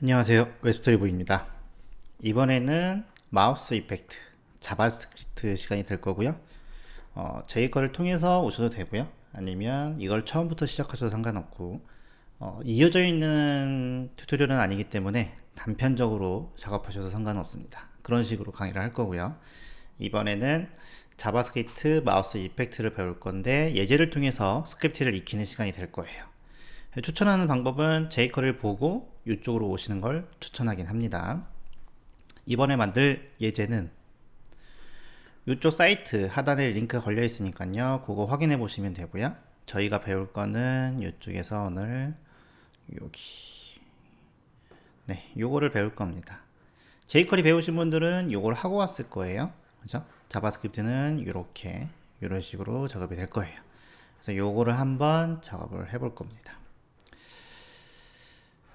안녕하세요, 웹스토리보입니다. 이번에는 마우스 이펙트 자바스크립트 시간이 될 거고요. 제 거를 통해서 오셔도 되고요, 아니면 이걸 처음부터 시작하셔도 상관없고, 이어져 있는 튜토리얼은 아니기 때문에 단편적으로 작업하셔도 상관없습니다. 그런 식으로 강의를 할 거고요. 이번에는 자바스크립트 마우스 이펙트를 배울 건데, 예제를 통해서 스크립트를 익히는 시간이 될 거예요. 추천하는 방법은 jQuery를 보고 이쪽으로 오시는 걸 추천하긴 합니다. 이번에 만들 예제는 이쪽 사이트 하단에 링크가 걸려 있으니까요, 그거 확인해 보시면 되고요. 저희가 배울 거는 이쪽에서 오늘 여기 요거를 배울 겁니다. jQuery 배우신 분들은 요걸 하고 왔을 거예요. 그죠? 자바스크립트는 이런 식으로 작업이 될 거예요. 그래서 요거를 한번 작업을 해볼 겁니다.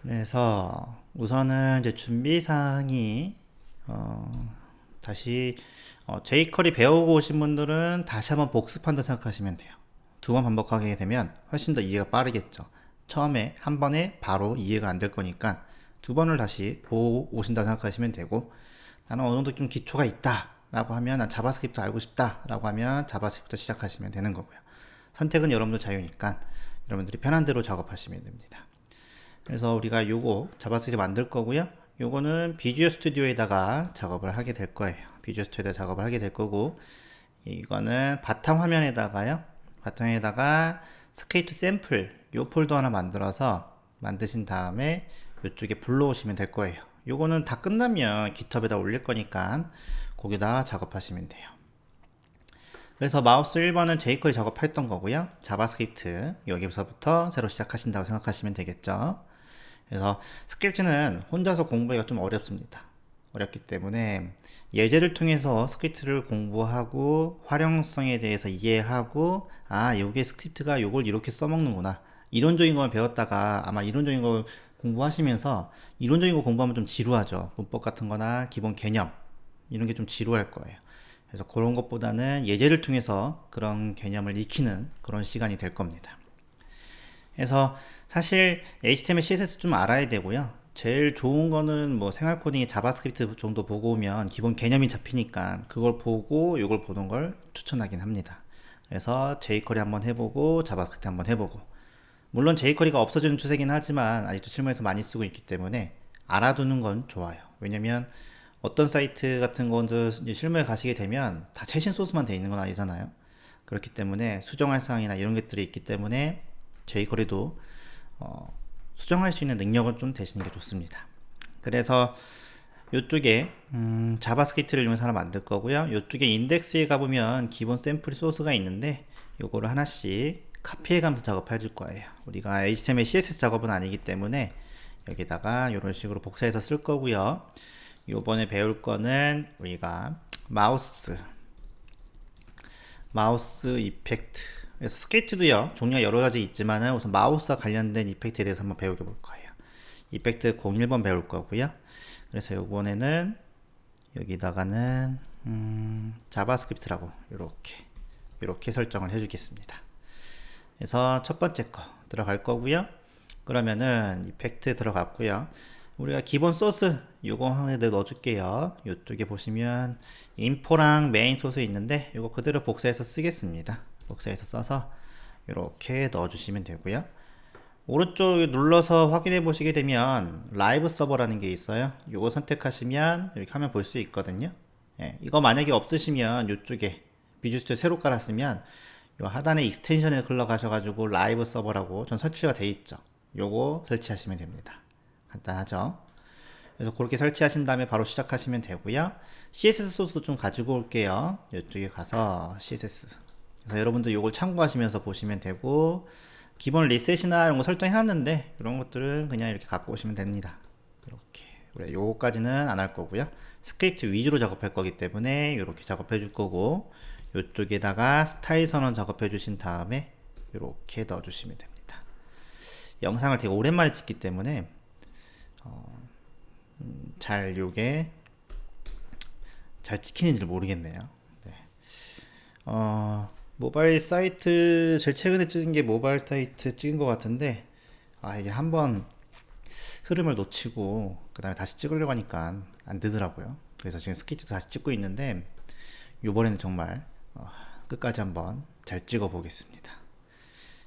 그래서 우선은 이제 준비사항이 다시 jQuery 배우고 오신 분들은 다시 한번 복습한다 생각하시면 돼요. 두 번 반복하게 되면 훨씬 더 이해가 빠르겠죠. 처음에 한 번에 바로 이해가 안 될 거니까 두 번을 다시 보고 오신다 생각하시면 되고, 나는 어느 정도 좀 기초가 있다 라고 하면, 난 자바스크립트 알고 싶다 라고 하면 자바스크립트 시작하시면 되는 거고요. 선택은 여러분들 자유니까 여러분들이 편한 대로 작업하시면 됩니다. 그래서 우리가 요거 자바스크립트 만들 거고요. 요거는 비주얼 스튜디오에다가 작업을 하게 될 거예요. 비주얼 스튜디오에다 작업을 하게 될 거고, 이거는 바탕 화면에다가요. 바탕에다가 스크립트 샘플 요 폴더 하나 만들어서 만드신 다음에 이쪽에 불러오시면 될 거예요. 요거는 다 끝나면 깃허브에다 올릴 거니까 거기다 작업하시면 돼요. 그래서 마우스 1번은 jQuery 작업했던 거고요. 자바스크립트 여기서부터 새로 시작하신다고 생각하시면 되겠죠. 그래서 스크립트는 혼자서 공부하기가 좀 어렵습니다. 어렵기 때문에 예제를 통해서 스크립트를 공부하고 활용성에 대해서 이해하고, 요게 스크립트가 요걸 이렇게 써먹는구나, 이론적인 걸 배웠다가 아마 이론적인 걸 공부하시면서, 이론적인 거 공부하면 좀 지루하죠. 문법 같은 거나 기본 개념 이런 게 좀 지루할 거예요. 그래서 그런 것보다는 예제를 통해서 그런 개념을 익히는 그런 시간이 될 겁니다. 그래서 사실 HTML, CSS 좀 알아야 되고요. 제일 좋은 거는 뭐 생활 코딩의 자바스크립트 정도 보고 오면 기본 개념이 잡히니까 그걸 보고 이걸 보는 걸 추천하긴 합니다. 그래서 jQuery 한번 해보고 자바스크립트 한번 해보고, 물론 jQuery가 없어지는 추세긴 하지만 아직도 실무에서 많이 쓰고 있기 때문에 알아두는 건 좋아요. 왜냐면 어떤 사이트 같은 건도 실무에 가시게 되면 다 최신 소스만 돼 있는 건 아니잖아요. 그렇기 때문에 수정할 사항이나 이런 것들이 있기 때문에 jQuery도 수정할 수 있는 능력은 좀 되시는 게 좋습니다. 그래서 이쪽에 자바스크립트를 이용해서 하나 만들 거고요. 이쪽에 인덱스에 가보면 기본 샘플 소스가 있는데 요거를 하나씩 카피해가면서 작업해 줄 거예요. 우리가 HTML, CSS 작업은 아니기 때문에 여기다가 이런 식으로 복사해서 쓸 거고요. 요번에 배울 거는 우리가 마우스 이펙트. 그래서 스크립트도요, 종류가 여러 가지 있지만은 우선 마우스와 관련된 이펙트에 대해서 한번 배우게 볼 거예요. 이펙트 01번 배울 거고요. 그래서 요번에는 여기다가는 자바스크립트라고 이렇게 설정을 해주겠습니다. 그래서 첫 번째 거 들어갈 거고요. 그러면은 이펙트 들어갔고요. 우리가 기본 소스 요거 하나 넣어줄게요. 이쪽에 보시면 인포랑 메인 소스 있는데 요거 그대로 복사해서 쓰겠습니다. 복사해서 써서 이렇게 넣어주시면 되고요. 오른쪽 눌러서 확인해 보시게 되면 라이브 서버라는 게 있어요. 요거 선택하시면 이렇게 화면 볼 수 있거든요. 이거 만약에 없으시면 이쪽에 비주얼 스튜디오 새로 깔았으면 요 하단에 익스텐션에 흘러가셔가지고 라이브 서버라고 전 설치가 돼 있죠. 요거 설치하시면 됩니다. 간단하죠. 그래서 그렇게 설치하신 다음에 바로 시작하시면 되고요. CSS 소스도 좀 가지고 올게요. 이쪽에 가서 CSS. 그래서 여러분들 요걸 참고하시면서 보시면 되고, 기본 리셋이나 이런 거 설정해놨는데 이런 것들은 그냥 이렇게 갖고 오시면 됩니다. 이렇게. 그래, 요거까지는 안 할 거고요. 스크립트 위주로 작업할 거기 때문에 이렇게 작업해 줄 거고, 이쪽에다가 스타일 선언 작업해 주신 다음에 이렇게 넣어 주시면 됩니다. 영상을 되게 오랜만에 찍기 때문에 잘 요게 잘 찍히는지 모르겠네요. 네. 모바일 사이트 제일 최근에 찍은 게 모바일 사이트 찍은 것 같은데, 이게 한번 흐름을 놓치고 그 다음에 다시 찍으려고 하니까 안 되더라고요. 그래서 지금 스케치도 다시 찍고 있는데 요번에는 정말 끝까지 한번 잘 찍어 보겠습니다.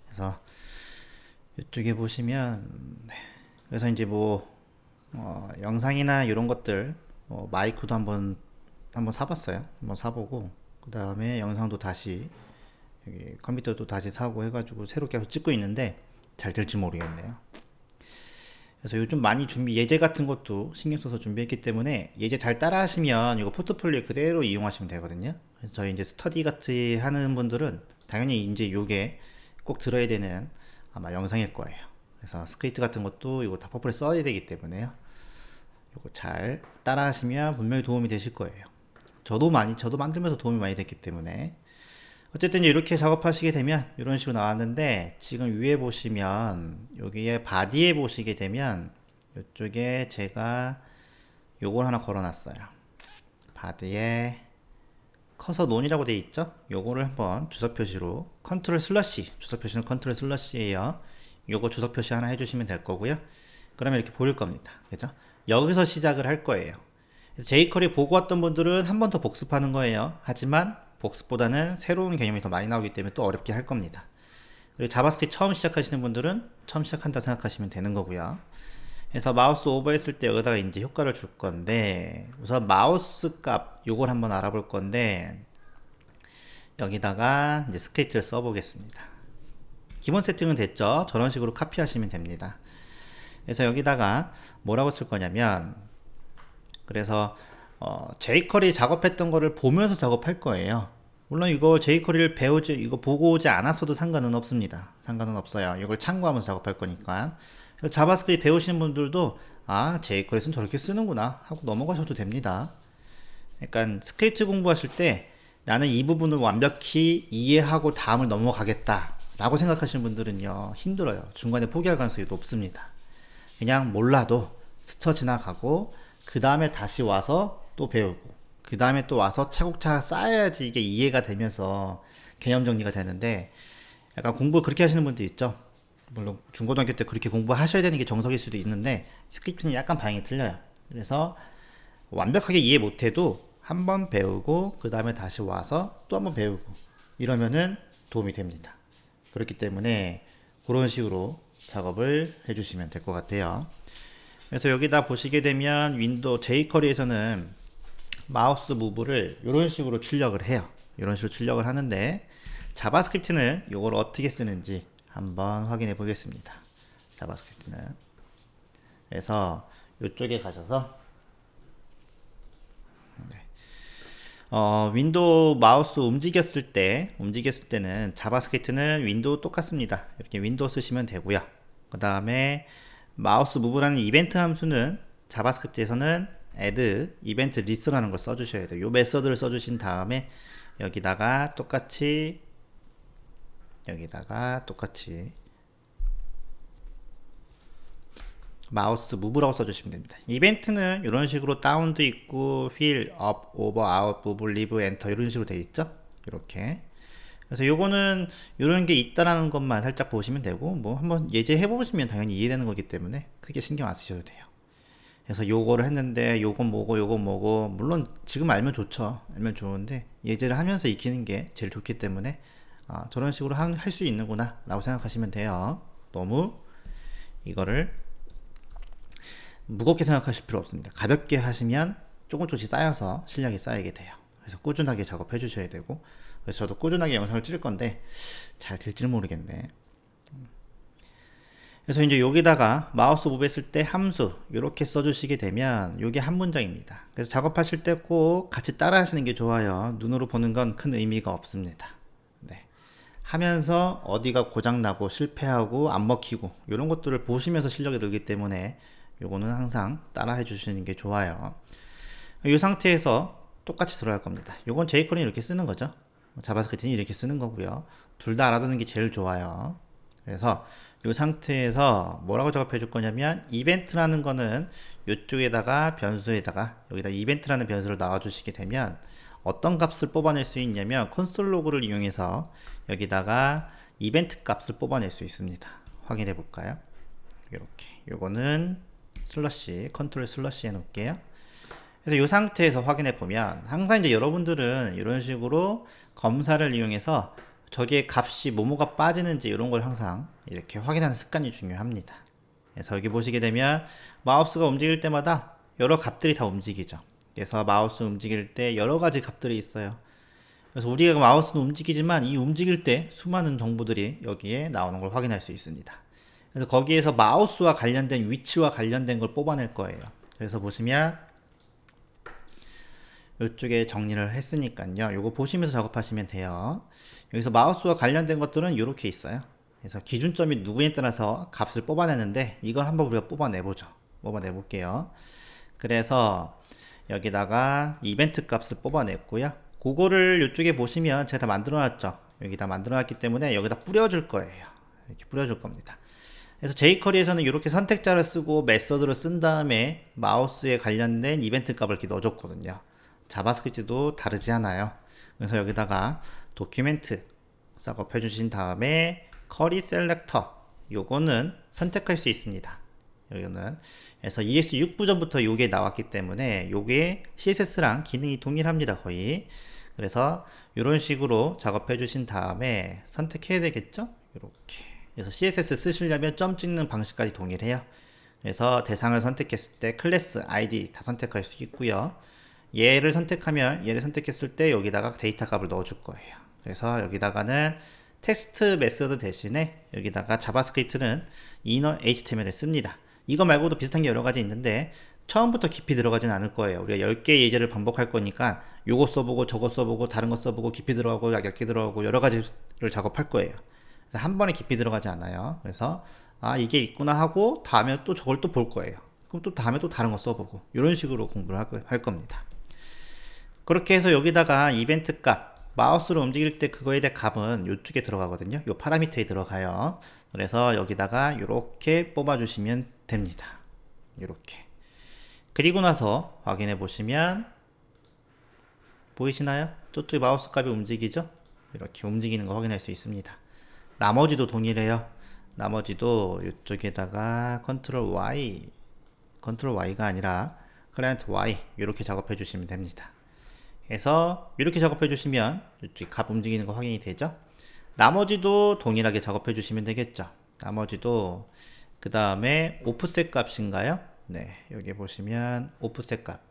그래서 이쪽에 보시면 네. 그래서 이제 뭐 영상이나 이런 것들 마이크도 한번 사봤어요. 한번 사보고 그 다음에 영상도 다시 여기 컴퓨터도 다시 사고 해가지고 새로 계속 찍고 있는데 잘 될지 모르겠네요. 그래서 요즘 많이 예제 같은 것도 신경 써서 준비했기 때문에 예제 잘 따라 하시면 이거 포트폴리오 그대로 이용하시면 되거든요. 그래서 저희 이제 스터디 같이 하는 분들은 당연히 이제 요게 꼭 들어야 되는 아마 영상일 거예요. 그래서 스크립트 같은 것도 이거 다 퍼플에 써야 되기 때문에요. 이거 잘 따라 하시면 분명히 도움이 되실 거예요. 저도 만들면서 도움이 많이 됐기 때문에 어쨌든 이렇게 작업하시게 되면 이런 식으로 나왔는데 지금 위에 보시면 여기에 바디에 보시게 되면 이쪽에 제가 요걸 하나 걸어놨어요. 바디에 커서 논이라고 되어 있죠. 요거를 한번 주석 표시로 컨트롤 슬러시, 주석 표시는 컨트롤 슬러시예요. 요거 주석 표시 하나 해주시면 될 거고요. 그러면 이렇게 보일 겁니다. 그죠? 여기서 시작을 할 거예요. jQuery 보고 왔던 분들은 한 번 더 복습하는 거예요. 하지만 복습보다는 새로운 개념이 더 많이 나오기 때문에 또 어렵게 할 겁니다. 그리고 자바스크립트 처음 시작하시는 분들은 처음 시작한다고 생각하시면 되는 거고요. 그래서 마우스 오버 했을 때 여기다가 이제 효과를 줄 건데 우선 마우스 값 요걸 한번 알아볼 건데 여기다가 이제 스크립트를 써 보겠습니다. 기본 세팅은 됐죠. 저런 식으로 카피하시면 됩니다. 그래서 여기다가 뭐라고 쓸 거냐면 그래서 jQuery 작업했던 거를 보면서 작업할 거예요. 물론 이거 jQuery를 이거 보고 오지 않았어도 상관은 없습니다. 상관은 없어요. 이걸 참고하면서 작업할 거니까. 자바스크립트 배우시는 분들도 jQuery는 저렇게 쓰는구나 하고 넘어가셔도 됩니다. 그러니까 스크립트 공부하실 때 나는 이 부분을 완벽히 이해하고 다음을 넘어가겠다 라고 생각하시는 분들은요 힘들어요. 중간에 포기할 가능성이 높습니다. 그냥 몰라도 스쳐 지나가고 그 다음에 다시 와서 또 배우고 그 다음에 또 와서 차곡차곡 쌓아야지 이게 이해가 되면서 개념 정리가 되는데 약간 공부 그렇게 하시는 분들 있죠. 물론 중고등학교 때 그렇게 공부하셔야 되는 게 정석일 수도 있는데 스크립트는 약간 방향이 틀려요. 그래서 완벽하게 이해 못해도 한번 배우고 그 다음에 다시 와서 또 한번 배우고 이러면은 도움이 됩니다. 그렇기 때문에 그런 식으로 작업을 해주시면 될 것 같아요. 그래서 여기다 보시게 되면 윈도우 jQuery에서는 마우스 무브를 이런 식으로 출력을 해요. 이런 식으로 출력을 하는데 자바스크립트는 이걸 어떻게 쓰는지 한번 확인해 보겠습니다. 자바스크립트는 그래서 이쪽에 가셔서 윈도우 마우스 움직였을 때는 자바스크립트는 윈도우 똑같습니다. 이렇게 윈도우 쓰시면 되고요. 그 다음에 마우스 무브라는 이벤트 함수는 자바스크립트에서는 add 이벤트 리스트라는 걸 써주셔야 돼요. 이 메서드를 써주신 다음에 여기다가 똑같이 마우스 무브라고 써주시면 됩니다. 이벤트는 이런 식으로 다운도 있고 휠, 업, 오버, 아웃, 무브, 리브, 엔터 이런 식으로 되어 있죠. 이렇게. 그래서 요거는 이런 게 있다라는 것만 살짝 보시면 되고 뭐 한번 예제 해보시면 당연히 이해되는 거기 때문에 크게 신경 안 쓰셔도 돼요. 그래서 요거를 했는데 요건 뭐고 물론 지금 알면 좋죠. 알면 좋은데 예제를 하면서 익히는 게 제일 좋기 때문에 저런 식으로 할 수 있는구나 라고 생각하시면 돼요. 너무 이거를 무겁게 생각하실 필요 없습니다. 가볍게 하시면 조금씩 쌓여서 실력이 쌓이게 돼요. 그래서 꾸준하게 작업해 주셔야 되고 그래서 저도 꾸준하게 영상을 찍을 건데 잘 될지는 모르겠네. 그래서 이제 여기다가 마우스 무브 했을 때 함수 이렇게 써주시게 되면 이게 한 문장입니다. 그래서 작업하실 때 꼭 같이 따라 하시는 게 좋아요. 눈으로 보는 건 큰 의미가 없습니다. 네. 하면서 어디가 고장나고 실패하고 안 먹히고 이런 것들을 보시면서 실력이 늘기 때문에 요거는 항상 따라 해주시는 게 좋아요. 이 상태에서 똑같이 들어갈 겁니다. 요건 jQuery 이렇게 쓰는 거죠. 자바스크립트는 이렇게 쓰는 거고요. 둘 다 알아두는 게 제일 좋아요. 그래서 이 상태에서 뭐라고 작업해 줄 거냐면 이벤트라는 거는 이쪽에다가 변수에다가 여기다 이벤트라는 변수를 넣어 주시게 되면 어떤 값을 뽑아낼 수 있냐면 콘솔 로그를 이용해서 여기다가 이벤트 값을 뽑아낼 수 있습니다. 확인해 볼까요? 이렇게 요거는 슬러시 컨트롤 슬러시 해놓을게요. 그래서 이 상태에서 확인해 보면 항상 이제 여러분들은 이런 식으로 검사를 이용해서 저기에 값이 뭐뭐가 빠지는지 이런 걸 항상 이렇게 확인하는 습관이 중요합니다. 그래서 여기 보시게 되면 마우스가 움직일 때마다 여러 값들이 다 움직이죠. 그래서 마우스 움직일 때 여러 가지 값들이 있어요. 그래서 우리가 마우스는 움직이지만 이 움직일 때 수많은 정보들이 여기에 나오는 걸 확인할 수 있습니다. 그래서 거기에서 마우스와 관련된 위치와 관련된 걸 뽑아낼 거예요. 그래서 보시면 이쪽에 정리를 했으니까요. 이거 보시면서 작업하시면 돼요. 여기서 마우스와 관련된 것들은 이렇게 있어요. 그래서 기준점이 누구에 따라서 값을 뽑아내는데 이걸 한번 우리가 뽑아내보죠. 뽑아내볼게요. 그래서 여기다가 이벤트 값을 뽑아냈고요. 그거를 이쪽에 보시면 제가 다 만들어놨죠. 여기다 만들어놨기 때문에 여기다 뿌려줄 거예요. 이렇게 뿌려줄 겁니다. 그래서 jQuery에서는 이렇게 선택자를 쓰고 메서드를 쓴 다음에 마우스에 관련된 이벤트 값을 이렇게 넣어줬거든요. 자바스크립트도 다르지 않아요. 그래서 여기다가 도큐멘트 작업해 주신 다음에 커리 셀렉터 요거는 선택할 수 있습니다. 여기는 그래서 ES6 버전부터 요게 나왔기 때문에 요게 CSS랑 기능이 동일합니다. 거의. 그래서 이런 식으로 작업해 주신 다음에 선택해야 되겠죠. 이렇게. 그래서 CSS 쓰시려면 점 찍는 방식까지 동일해요. 그래서 대상을 선택했을 때 클래스, 아이디 다 선택할 수 있고요. 얘를 선택하면 얘를 선택했을 때 여기다가 데이터 값을 넣어줄 거예요. 그래서 여기다가는 텍스트 메서드 대신에 여기다가 자바스크립트는 inner HTML을 씁니다. 이거 말고도 비슷한 게 여러 가지 있는데 처음부터 깊이 들어가진 않을 거예요. 우리가 10개의 예제를 반복할 거니까 요거 써보고 저거 써보고 다른 거 써보고 깊이 들어가고 얇게 들어가고 여러 가지를 작업할 거예요. 그래서 한 번에 깊이 들어가지 않아요. 그래서 아 이게 있구나 하고 다음에 또 저걸 또 볼 거예요. 그럼 또 다음에 또 다른 거 써보고 이런 식으로 공부를 할 겁니다. 그렇게 해서 여기다가 이벤트 값 마우스로 움직일 때 그거에 대한 값은 이쪽에 들어가거든요. 요 파라미터에 들어가요. 그래서 여기다가 이렇게 뽑아주시면 됩니다. 이렇게. 그리고 나서 확인해 보시면 보이시나요? 저쪽에 마우스 값이 움직이죠? 이렇게 움직이는 거 확인할 수 있습니다. 나머지도 동일해요. 나머지도 이쪽에다가 컨트롤 Y가 아니라 클라이언트 Y 이렇게 작업해 주시면 됩니다. 그래서 이렇게 작업해 주시면 이쪽 값 움직이는 거 확인이 되죠. 나머지도 동일하게 작업해 주시면 되겠죠. 나머지도 그 다음에 오프셋 값인가요? 네, 여기 보시면 오프셋 값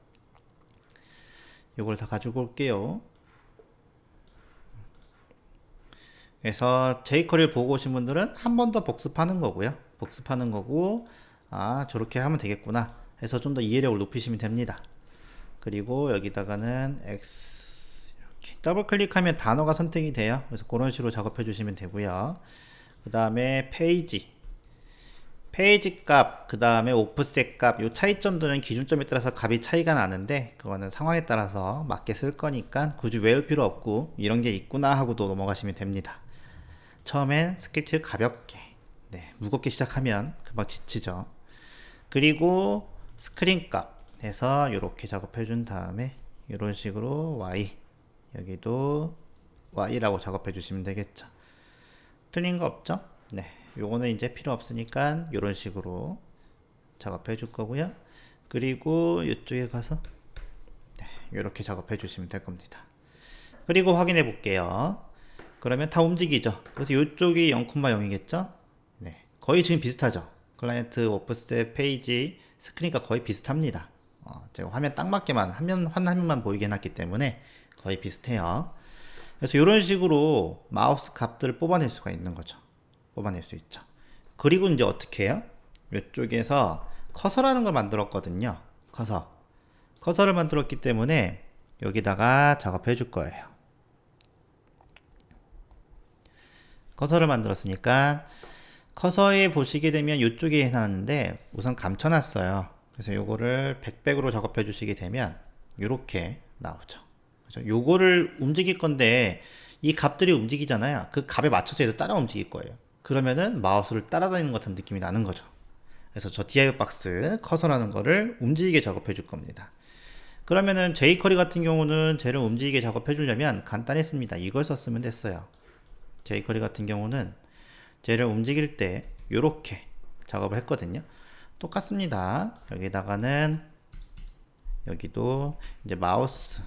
이걸 다 가지고 올게요. 그래서 jQuery를 보고 오신 분들은 한 번 더 복습하는 거고요. 복습하는 거고 아 저렇게 하면 되겠구나 해서 좀 더 이해력을 높이시면 됩니다. 그리고 여기다가는 X 이렇게 더블 클릭하면 단어가 선택이 돼요. 그래서 그런 식으로 작업해 주시면 되고요. 그 다음에 페이지 값, 그 다음에 오프셋 값, 요 차이점들은 기준점에 따라서 값이 차이가 나는데 그거는 상황에 따라서 맞게 쓸 거니까 굳이 외울 필요 없고 이런 게 있구나 하고도 넘어가시면 됩니다. 처음엔 스크립트 가볍게 무겁게 시작하면 금방 지치죠. 그리고 스크린 값 해서 이렇게 작업해 준 다음에 이런 식으로 Y 여기도 Y라고 작업해 주시면 되겠죠. 틀린 거 없죠? 네, 요거는 이제 필요 없으니까 이런 식으로 작업해 줄 거고요. 그리고 이쪽에 가서 이렇게 작업해 주시면 될 겁니다. 그리고 확인해 볼게요. 그러면 다 움직이죠. 그래서 이쪽이 0,0이겠죠? 네, 거의 지금 비슷하죠. 클라이언트, 오프셋, 페이지, 스크린과 거의 비슷합니다. 제가 화면 딱 맞게만 한 화면만 보이게 해놨기 때문에 거의 비슷해요. 그래서 이런 식으로 마우스 값들을 뽑아낼 수가 있는 거죠. 뽑아낼 수 있죠. 그리고 이제 어떻게 해요? 이쪽에서 커서라는 걸 만들었거든요. 커서를 만들었기 때문에 여기다가 작업해 줄 거예요. 커서를 만들었으니까 커서에 보시게 되면 이쪽에 해놨는데 우선 감춰놨어요. 그래서 요거를 100으로 작업해 주시게 되면 이렇게 나오죠. 그래서 요거를 움직일 건데 이 값들이 움직이잖아요. 그 값에 맞춰서 얘도 따라 움직일 거예요. 그러면은 마우스를 따라다니는 것 같은 느낌이 나는 거죠. 그래서 저 div 박스 커서라는 거를 움직이게 작업해 줄 겁니다. 그러면은 jQuery 같은 경우는 쟤를 움직이게 작업해 주려면 간단했습니다. 이걸 썼으면 됐어요. jQuery 같은 경우는 쟤를 움직일 때 이렇게 작업을 했거든요. 똑같습니다. 여기다가는 여기도 이제 마우스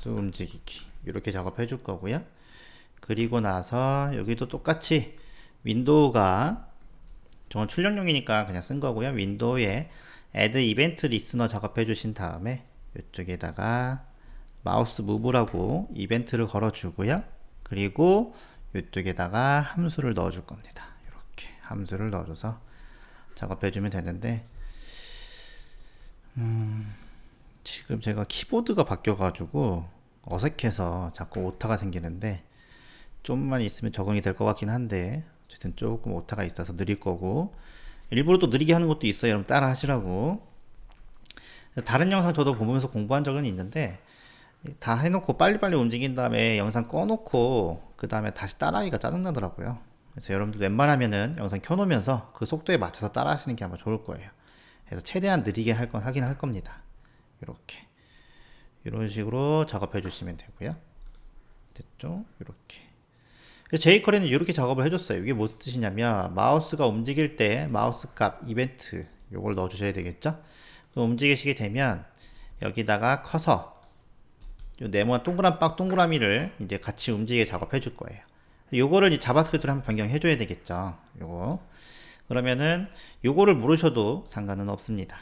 움직이기 이렇게 작업해 줄 거고요. 그리고 나서 여기도 똑같이 윈도우가 저건 출력용이니까 그냥 쓴 거고요. 윈도우에 add event listener 작업해 주신 다음에 이쪽에다가 마우스 무브라고 이벤트를 걸어 주고요. 그리고 이쪽에다가 함수를 넣어 줄 겁니다. 이렇게 함수를 넣어줘서 작업해 주면 되는데 지금 제가 키보드가 바뀌어 가지고 어색해서 자꾸 오타가 생기는데 좀만 있으면 적응이 될 것 같긴 한데 어쨌든 조금 오타가 있어서 느릴 거고 일부러 또 느리게 하는 것도 있어요. 여러분 따라 하시라고. 다른 영상 저도 보면서 공부한 적은 있는데 다 해놓고 빨리빨리 움직인 다음에 영상 꺼놓고 그 다음에 다시 따라하기가 짜증나더라고요. 그래서 여러분들 웬만하면은 영상 켜놓으면서 그 속도에 맞춰서 따라 하시는 게 아마 좋을 거예요. 그래서 최대한 느리게 하긴 할 겁니다. 이렇게 이런 식으로 작업해 주시면 되고요. 됐죠? 이렇게 jQuery는 이렇게 작업을 해줬어요. 이게 무슨 뜻이냐면 마우스가 움직일 때 마우스 값 이벤트 요걸 넣어 주셔야 되겠죠. 움직이시게 되면 여기다가 커서 요 네모난 동그라미를 이제 같이 움직이게 작업해 줄 거예요. 요거를 이제 자바스크립트로 한번 변경해 줘야 되겠죠. 요거 그러면은 요거를 모르셔도 상관은 없습니다.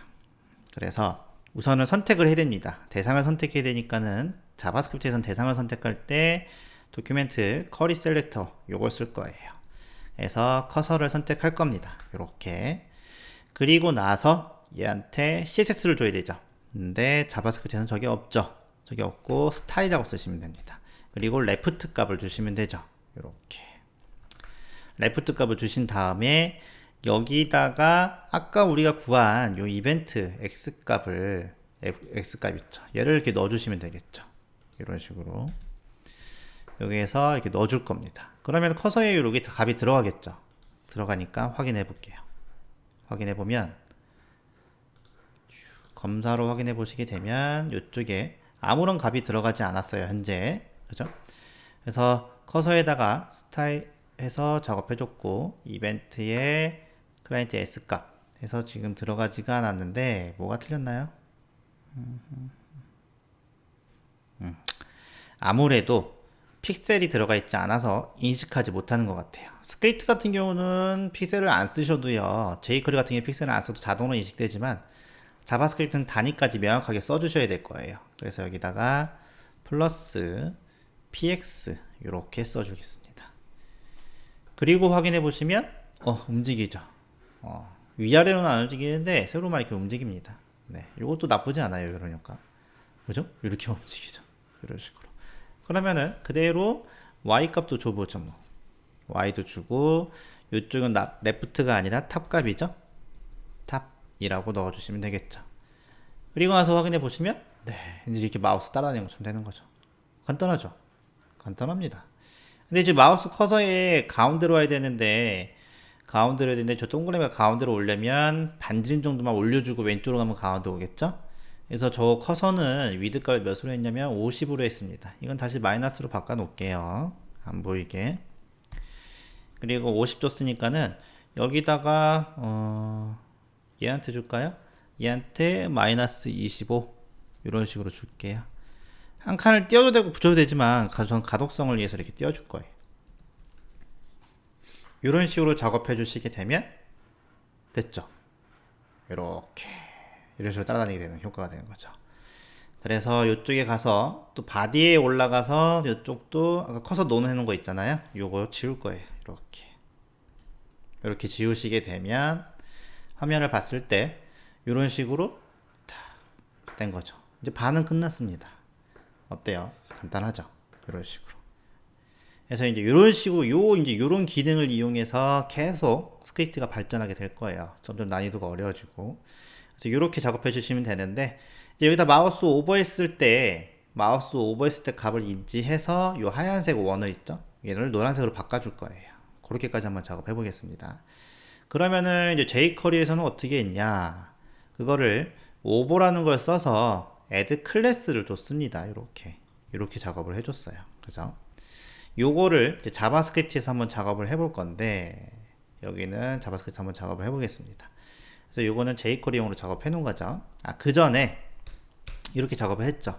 그래서 우선은 선택을 해야 됩니다. 대상을 선택해야 되니까는 자바스크립트에서는 대상을 선택할 때 도큐멘트 커리 셀렉터 요걸 쓸 거예요. 그래서 커서를 선택할 겁니다. 이렇게 그리고 나서 얘한테 CSS를 줘야 되죠. 근데 자바스크립트에서는 저게 없죠. 저게 없고 스타일이라고 쓰시면 됩니다. 그리고 레프트 값을 주시면 되죠. 이렇게 레프트 값을 주신 다음에 여기다가 아까 우리가 구한 요 이벤트 x 값 있죠. 얘를 이렇게 넣어주시면 되겠죠. 이런 식으로 여기에서 이렇게 넣어줄 겁니다. 그러면 커서에 이렇게 값이 들어가겠죠. 들어가니까 확인해 볼게요. 확인해 보면 검사로 확인해 보시게 되면 이쪽에 아무런 값이 들어가지 않았어요. 현재 그죠? 그래서 커서에다가 스타일 해서 작업해 줬고 이벤트에 클라이언트 S 값 해서 지금 들어가지가 않았는데 뭐가 틀렸나요? 아무래도 픽셀이 들어가 있지 않아서 인식하지 못하는 것 같아요. 스크립트 같은 경우는 픽셀을 안 쓰셔도요. jQuery 같은 경우 픽셀을 안 써도 자동으로 인식되지만 자바스크립트는 단위까지 명확하게 써주셔야 될 거예요. 그래서 여기다가 플러스 px 이렇게 써주겠습니다. 그리고 확인해 보시면 움직이죠. 위아래로는 안 움직이는데 세로만 이렇게 움직입니다. 네, 이것도 나쁘지 않아요. 그러니까 그죠? 이렇게 움직이죠. 이런 식으로. 그러면은 그대로 y 값도 줘보죠. 뭐 y도 주고 이쪽은 레프트가 아니라 탑 값이죠. 탑이라고 넣어주시면 되겠죠. 그리고 나서 확인해 보시면 네, 이제 이렇게 마우스 따라다니는 것처럼 되는 거죠. 간단하죠. 간단합니다. 근데 이제 마우스 커서에 가운데로 와야 되는데 저 동그라미가 가운데로 오려면 반지름 정도만 올려주고 왼쪽으로 가면 가운데 오겠죠. 그래서 저 커서는 위드 값을 몇으로 했냐면 50으로 했습니다. 이건 다시 마이너스로 바꿔 놓을게요. 안 보이게. 그리고 50 줬으니까는 여기다가 얘한테 줄까요? 얘한테 마이너스 25 이런 식으로 줄게요. 한 칸을 띄워도 되고 붙여도 되지만 전 가독성을 위해서 이렇게 띄워줄 거예요. 이런 식으로 작업해 주시게 되면 됐죠. 이렇게 이런 식으로 따라다니게 되는 효과가 되는 거죠. 그래서 이쪽에 가서 또 바디에 올라가서 이쪽도 아까 커서 놓는 거 있잖아요. 요거 지울 거예요. 이렇게 지우시게 되면 화면을 봤을 때 이런 식으로 된 거죠. 이제 반은 끝났습니다. 어때요? 간단하죠? 이런 식으로. 그래서 이제 이런 식으로 요런 기능을 이용해서 계속 스크립트가 발전하게 될 거예요. 점점 난이도가 어려워지고. 그래서 이렇게 작업해 주시면 되는데 이제 여기다 마우스 오버했을 때 값을 인지해서 요 하얀색 원을 있죠? 얘를 노란색으로 바꿔줄 거예요. 그렇게까지 한번 작업해 보겠습니다. 그러면은 이제 jQuery에서는 어떻게 했냐? 그거를 오버라는 걸 써서 add 클래스를 줬습니다. 이렇게 작업을 해줬어요. 그죠? 요거를 이제 자바스크립트에서 한번 작업을 해볼 건데, 여기는 자바스크립트 한번 작업을 해보겠습니다. 그래서 요거는 jQuery용으로 작업해 놓은 거죠. 그 전에 이렇게 작업을 했죠.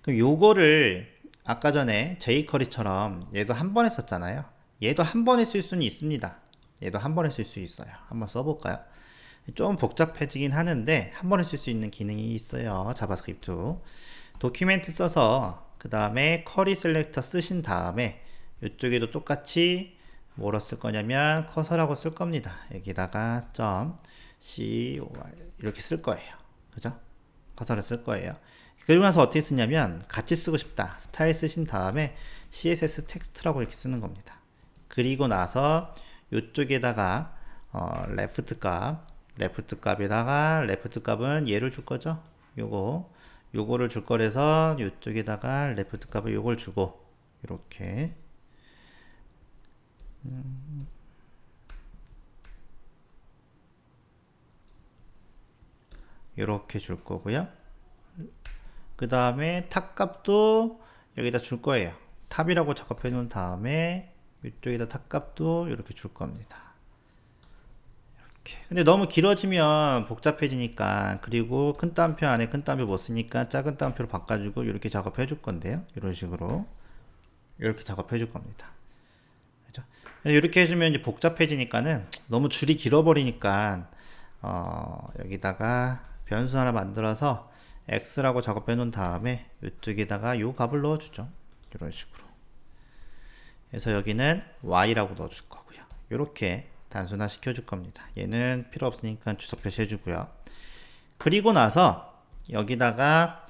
그럼 요거를 아까 전에 jQuery처럼 얘도 한 번에 썼잖아요. 얘도 한 번에 쓸 수는 있습니다. 얘도 한 번에 쓸 수 있어요. 한번 써볼까요? 좀 복잡해지긴 하는데 한 번에 쓸 수 있는 기능이 있어요. 자바스크립트 도큐멘트 써서 그 다음에 쿼리 셀렉터 쓰신 다음에 이쪽에도 똑같이 뭐로 쓸 거냐면 커서라고 쓸 겁니다. 여기다가 .coy 이렇게 쓸 거예요. 그죠? 커서를 쓸 거예요. 그리고 나서 어떻게 쓰냐면 같이 쓰고 싶다. 스타일 쓰신 다음에 css 텍스트라고 이렇게 쓰는 겁니다. 그리고 나서 이쪽에다가 레프트 값에다가 레프트 값은 얘를 줄 거죠. 요거를 줄 거라서 이쪽에다가 레프트 값을 요걸 주고 이렇게 이렇게 줄 거고요. 그 다음에 탑 값도 여기다 줄 거예요. 탑이라고 작업해 놓은 다음에 이쪽에다 탑 값도 이렇게 줄 겁니다. 이렇게. 근데 너무 길어지면 복잡해지니까, 그리고 큰 따옴표 안에 큰 따옴표 못 쓰니까 작은 따옴표로 바꿔주고 이렇게 작업해 줄 건데요. 이런 식으로 이렇게 작업해 줄 겁니다. 그죠? 이렇게 해주면 이제 복잡해지니까는 너무 줄이 길어버리니까 여기다가 변수 하나 만들어서 x라고 작업해 놓은 다음에 이쪽에다가 요 값을 넣어주죠. 이런 식으로. 그래서 여기는 y라고 넣어줄 거고요. 이렇게 단순화 시켜줄 겁니다. 얘는 필요 없으니까 주석 표시해주고요. 그리고 나서 여기다가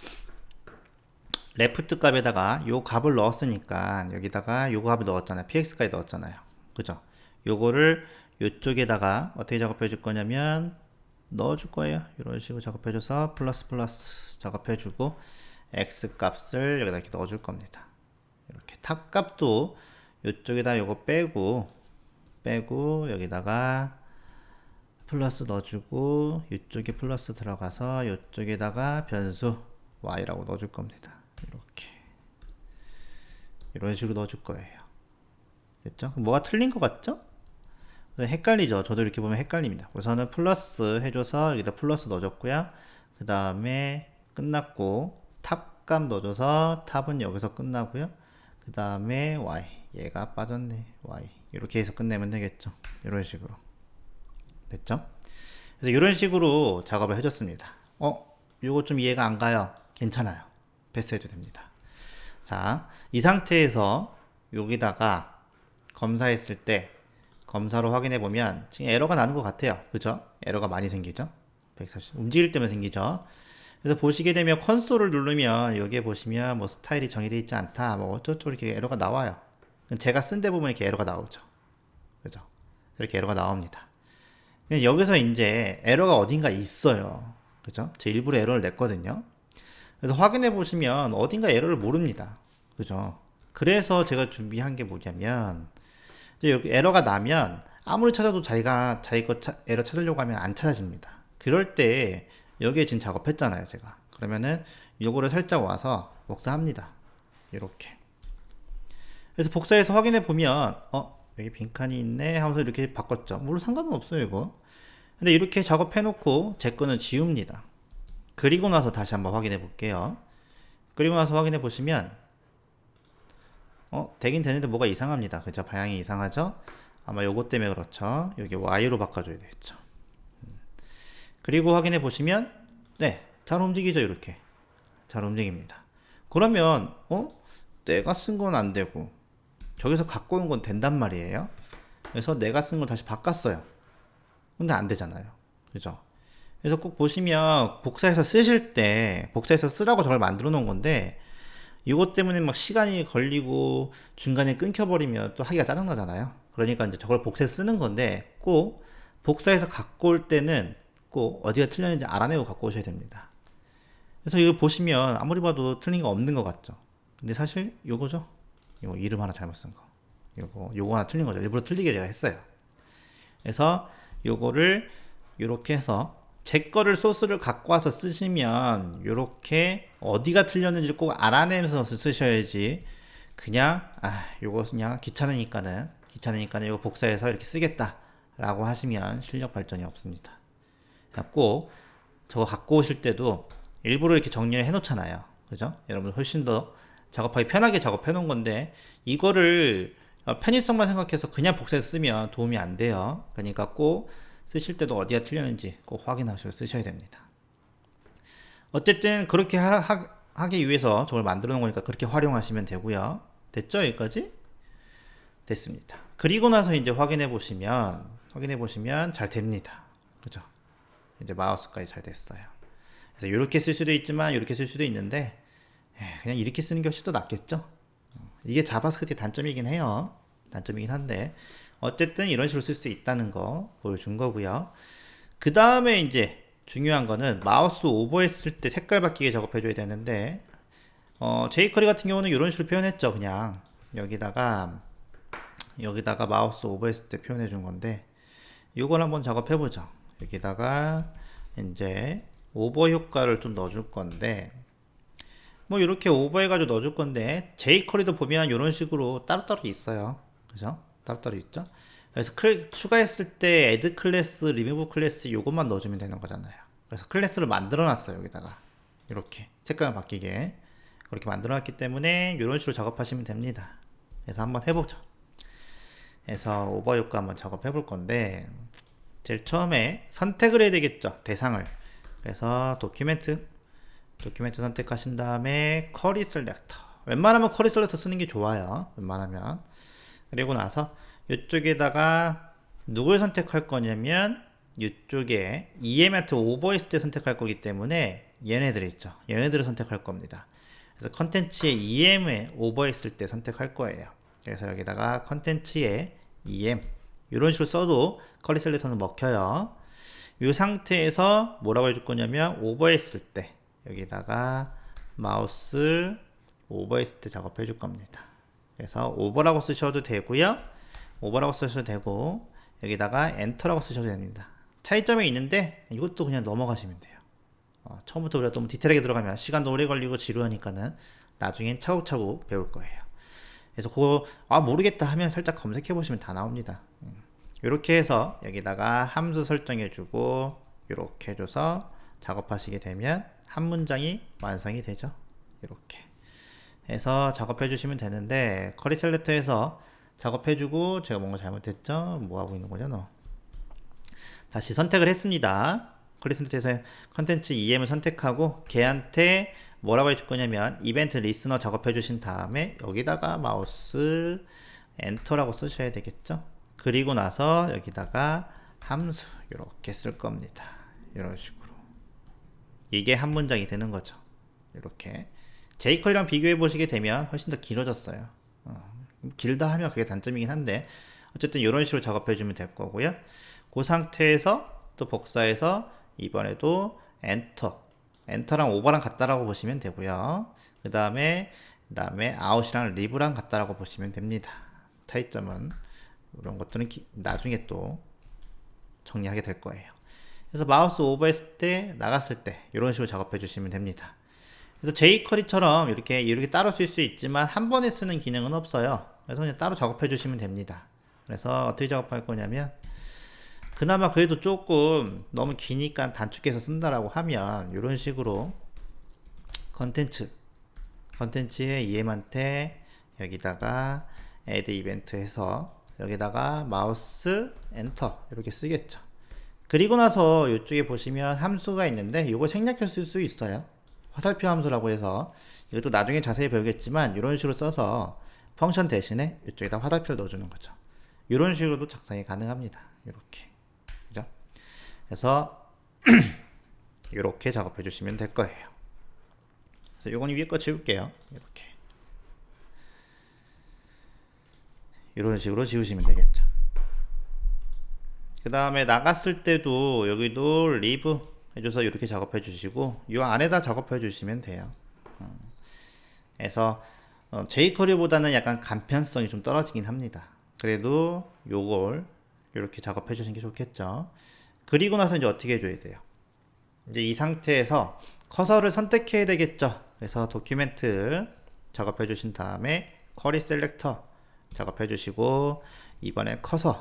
레프트 값에다가 요 값을 넣었으니까 여기다가 요 값을 넣었잖아요. px까지 넣었잖아요. 그죠? 요거를 요쪽에다가 어떻게 작업해 줄 거냐면 넣어줄 거예요. 이런 식으로 작업해줘서 플러스 작업해주고 x 값을 여기다 이렇게 넣어줄 겁니다. 이렇게 탑 값도 이쪽에다 요거 빼고 여기다가 플러스 넣어주고 이쪽에 플러스 들어가서 이쪽에다가 변수 y라고 넣어줄 겁니다. 이렇게 이런 식으로 넣어줄 거예요. 됐죠? 그럼 뭐가 틀린 것 같죠? 헷갈리죠? 저도 이렇게 보면 헷갈립니다. 우선은 플러스 해줘서 여기다 플러스 넣어줬고요. 그 다음에 끝났고 탑값 넣어줘서 탑은 여기서 끝나고요. 그 다음에 y, 얘가 빠졌네. y 이렇게 해서 끝내면 되겠죠. 이런 식으로 됐죠? 그래서 이런 식으로 작업을 해줬습니다. 요거 좀 이해가 안 가요. 괜찮아요. 패스해도 됩니다. 자, 이 상태에서 여기다가 검사했을 때 검사로 확인해 보면 지금 에러가 나는 것 같아요. 그죠? 에러가 많이 생기죠? 140 움직일 때만 생기죠. 그래서 보시게 되면 컨솔을 누르면 여기에 보시면 뭐 스타일이 정의되어 있지 않다 뭐 어쩌고 이렇게 에러가 나와요. 제가 쓴 데 보면 이렇게 에러가 나오죠. 그죠? 이렇게 에러가 나옵니다. 여기서 이제 에러가 어딘가 있어요. 그죠? 제 일부러 에러를 냈거든요. 그래서 확인해 보시면 어딘가 에러를 모릅니다. 그죠? 그래서 제가 준비한 게 뭐냐면 이제 여기 에러가 나면 아무리 찾아도 자기 거 에러 찾으려고 하면 안 찾아집니다. 그럴 때 여기에 지금 작업했잖아요, 제가. 그러면은 요거를 살짝 와서 복사합니다. 이렇게. 그래서 복사해서 확인해 보면 여기 빈칸이 있네 하면서 이렇게 바꿨죠. 물론 상관은 없어요, 이거. 근데 이렇게 작업해 놓고 제 거는 지웁니다. 그리고 나서 다시 한번 확인해 볼게요. 그리고 나서 확인해 보시면 되긴 되는데 뭐가 이상합니다. 그죠? 방향이 이상하죠? 아마 요것 때문에 그렇죠. 여기 Y로 바꿔줘야 되겠죠. 그리고 확인해 보시면 네, 잘 움직이죠. 이렇게 잘 움직입니다. 그러면 내가 쓴 건 안 되고 저기서 갖고 온 건 된단 말이에요. 그래서 내가 쓴 걸 다시 바꿨어요. 근데 안 되잖아요. 그죠? 그래서 꼭 보시면 복사해서 쓰실 때 복사해서 쓰라고 저걸 만들어 놓은 건데 이것 때문에 막 시간이 걸리고 중간에 끊겨버리면 또 하기가 짜증나잖아요. 그러니까 이제 저걸 복사해서 쓰는 건데 꼭 복사해서 갖고 올 때는 꼭 어디가 틀렸는지 알아내고 갖고 오셔야 됩니다. 그래서 이거 보시면 아무리 봐도 틀린 거 없는 것 같죠. 근데 사실 요거죠. 요거 이름 하나 잘못 쓴 거. 요거 하나 틀린 거죠. 일부러 틀리게 제가 했어요. 그래서 요거를 요렇게 해서 제 거를 소스를 갖고 와서 쓰시면 요렇게 어디가 틀렸는지 꼭 알아내면서 쓰셔야지 그냥 요거 그냥 귀찮으니까는 이거 복사해서 이렇게 쓰겠다 라고 하시면 실력 발전이 없습니다. 그냥 꼭 저거 갖고 오실 때도 일부러 이렇게 정리를 해 놓잖아요. 그죠? 여러분 훨씬 더 작업하기 편하게 작업해 놓은 건데 이거를 편의성만 생각해서 그냥 복사해서 쓰면 도움이 안 돼요. 그러니까 꼭 쓰실 때도 어디가 틀렸는지 꼭 확인하시고 쓰셔야 됩니다. 어쨌든 그렇게 하기 위해서 저걸 만들어 놓은 거니까 그렇게 활용하시면 되고요. 됐죠? 여기까지? 됐습니다. 그리고 나서 이제 확인해 보시면 잘 됩니다. 그죠? 이제 마우스까지 잘 됐어요. 그래서 이렇게 쓸 수도 있지만 이렇게 쓸 수도 있는데 그냥 이렇게 쓰는 게 훨씬 더 낫겠죠? 이게 자바스크립트의 단점이긴 해요. 단점이긴 한데 어쨌든 이런 식으로 쓸 수 있다는 거 보여준 거고요. 그 다음에 이제 중요한 거는 마우스 오버했을 때 색깔 바뀌게 작업해 줘야 되는데 제이커리 같은 경우는 이런 식으로 표현했죠. 그냥 여기다가 마우스 오버했을 때 표현해 준 건데 이걸 한번 작업해 보죠. 여기다가 이제 오버 효과를 좀 넣어줄 건데 뭐 이렇게 오버해 가지고 넣어줄 건데 jQuery도 보면 이런 식으로 따로따로 있어요. 그죠? 따로따로 있죠? 그래서 추가했을 때 add 클래스, remove 클래스 요것만 넣어주면 되는 거잖아요. 그래서 클래스를 만들어 놨어요. 여기다가 이렇게 색깔 바뀌게 그렇게 만들어 놨기 때문에 이런 식으로 작업하시면 됩니다. 그래서 한번 해보죠. 그래서 오버 효과 한번 작업해 볼 건데 제일 처음에 선택을 해야 되겠죠. 대상을. 그래서 도큐멘트 선택하신 다음에 쿼리 셀렉터. 웬만하면 쿼리 셀렉터 쓰는 게 좋아요. 웬만하면. 그리고 나서 이쪽에다가 누굴 선택할 거냐면 이쪽에 EM한테 오버했을 때 선택할 거기 때문에 얘네들 있죠. 얘네들을 선택할 겁니다. 그래서 컨텐츠에 EM에 오버했을 때 선택할 거예요. 그래서 여기다가 컨텐츠에 EM 이런 식으로 써도 쿼리 셀렉터는 먹혀요. 이 상태에서 뭐라고 해줄 거냐면 오버했을 때 여기다가 마우스 오버했을 때 작업해 줄 겁니다. 그래서 오버라고 쓰셔도 되고요. 오버라고 쓰셔도 되고 여기다가 엔터라고 쓰셔도 됩니다. 차이점이 있는데 이것도 그냥 넘어가시면 돼요. 처음부터 우리가 너무 디테일하게 들어가면 시간도 오래 걸리고 지루하니까는 나중엔 차곡차곡 배울 거예요. 그래서 그거 모르겠다 하면 살짝 검색해 보시면 다 나옵니다. 이렇게 해서 여기다가 함수 설정해 주고 이렇게 해줘서 작업하시게 되면 한 문장이 완성이 되죠. 이렇게 해서 작업해 주시면 되는데 쿼리 셀렉터에서 작업해 주고 제가 뭔가 잘못했죠? 뭐 하고 있는 거죠 너? 다시 선택을 했습니다. 쿼리 셀렉터에서 컨텐츠 EM을 선택하고 걔한테 뭐라고 해줄 거냐면 이벤트 리스너 작업해 주신 다음에 여기다가 마우스 엔터라고 쓰셔야 되겠죠. 그리고 나서 여기다가 함수 이렇게 쓸 겁니다. 이런 식으로 이게 한 문장이 되는 거죠. 이렇게 jQuery랑 비교해 보시게 되면 훨씬 더 길어졌어요. 길다 하면 그게 단점이긴 한데 어쨌든 이런 식으로 작업해 주면 될 거고요. 그 상태에서 또 복사해서 이번에도 엔터랑 오버랑 같다라고 보시면 되고요. 그 다음에 아웃이랑 리브랑 같다라고 보시면 됩니다. 차이점은 이런 것들은 나중에 또 정리하게 될 거예요. 그래서 마우스 오버했을 때 나갔을 때 이런 식으로 작업해 주시면 됩니다. 그래서 jQuery처럼 이렇게 따로 쓸 수 있지만 한 번에 쓰는 기능은 없어요. 그래서 그냥 따로 작업해 주시면 됩니다. 그래서 어떻게 작업할 거냐면 그나마 그래도 조금 너무 기니까 단축해서 쓴다라고 하면 이런 식으로 컨텐츠의 EM한테 여기다가 add 이벤트 해서 여기다가 마우스 엔터 이렇게 쓰겠죠. 그리고 나서 이쪽에 보시면 함수가 있는데 이거 생략해 쓸 수 있어요. 화살표 함수라고 해서 이것도 나중에 자세히 배우겠지만 이런 식으로 써서 펑션 대신에 이쪽에다 화살표를 넣어주는 거죠. 이런 식으로도 작성이 가능합니다. 이렇게 그죠? 그래서 이렇게 작업해 주시면 될 거예요. 그래서 요건 위에 거 지울게요. 이렇게 이런 식으로 지우시면 되겠죠. 그 다음에 나갔을 때도 여기도 리브 해줘서 이렇게 작업해 주시고 이 안에다 작업해 주시면 돼요. 그래서 jQuery보다는 약간 간편성이 좀 떨어지긴 합니다. 그래도 요걸 이렇게 작업해 주시는 게 좋겠죠. 그리고 나서 이제 어떻게 해줘야 돼요? 이제 이 상태에서 커서를 선택해야 되겠죠. 그래서 도큐멘트 작업해 주신 다음에 쿼리 셀렉터 작업해 주시고, 이번에 커서